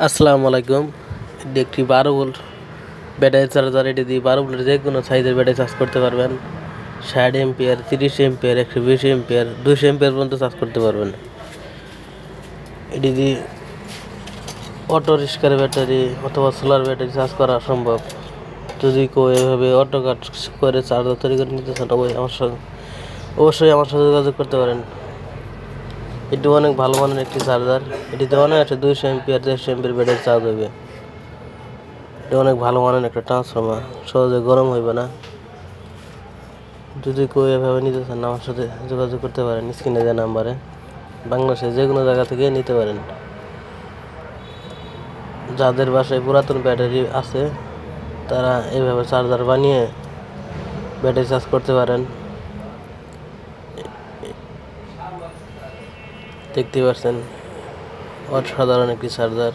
আসসালামু আলাইকুম। এটি একটি 12 ভোল্ট ব্যাটারি চার্জার। এটি দিয়ে 12 ভোল্টের যে কোনো সাইজের ব্যাটারি চার্জ করতে পারবেন। 60 এম্পিয়ার, 30 এম্পিয়ার, 120 এম্পিয়ার, 200 এম্পিয়ার পর্যন্ত চার্জ করতে পারবেন। এটি দিয়ে অটো রিক্সার ব্যাটারি অথবা সোলার ব্যাটারি চার্জ করা সম্ভব। যদি কেউ এভাবে অটো কাট করে চার্জার তৈরি করে নিতে চান অবশ্যই আমার সাথে যোগাযোগ করতে পারেন। এটি অনেক ভালো মানের একটি চার্জার। এটিতে অনেক আছে 200 এম্পিয়ার, 150 এম্পিয়ার ব্যাটারি চার্জ হবে। এটা অনেক ভালো মানের একটা ট্রান্সফর্মার, সহজে গরম হইবে না। যদি কেউ এভাবে নিতে চান আমার সাথে যোগাযোগ করতে পারেন স্ক্রিনে দেওয়া নাম্বারে। বাংলাদেশের যে কোনো জায়গা থেকে নিতে পারেন। যাদের বাসায় পুরাতন ব্যাটারি আছে তারা এইভাবে চার্জার বানিয়ে ব্যাটারি চার্জ করতে পারেন। দেখতে পাচ্ছেন অসাধারণ একটি চার্জার।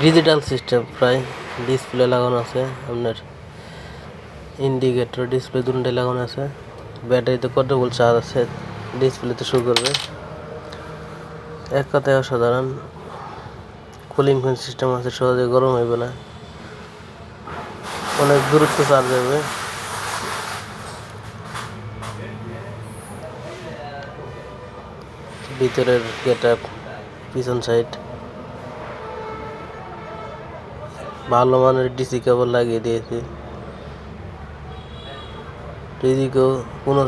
ডিজিটাল সিস্টেম, প্রায় ডিসপ্লে লাগানো আছে, আপনার ইন্ডিকেটর ডিসপ্লে দুটোটাই লাগানো আছে। ব্যাটারিতে কত ভোল্ট চার্জ আছে ডিসপ্লেতে শো করবে। এক কথায় অসাধারণ। কুলিং ফ্যান সিস্টেম আছে, সহজে গরম হইবে না, অনেক দূরত্ব চার্জ হবে। ভিতরের গেটআপ, পিছন সাইড ভালো মানের ডিসি কেবল লাগিয়ে দিয়েছি। যদি কেউ কোনো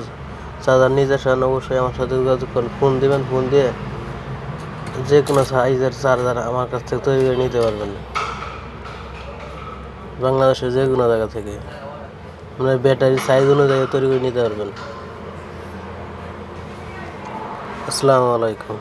চার্জার নিতে চান অবশ্যই আমার সাথে যোগাযোগ করুন। ফোন দিবেন, ফোন দিয়ে যে কোনো সাইজের চার্জার আমার কাছ থেকে তৈরি করে নিতে পারবেন বাংলাদেশের যে কোনো জায়গা থেকে। আপনার ব্যাটারি সাইজ অনুযায়ী তৈরি করে নিতে পারবেন। আসসালামু আলাইকুম।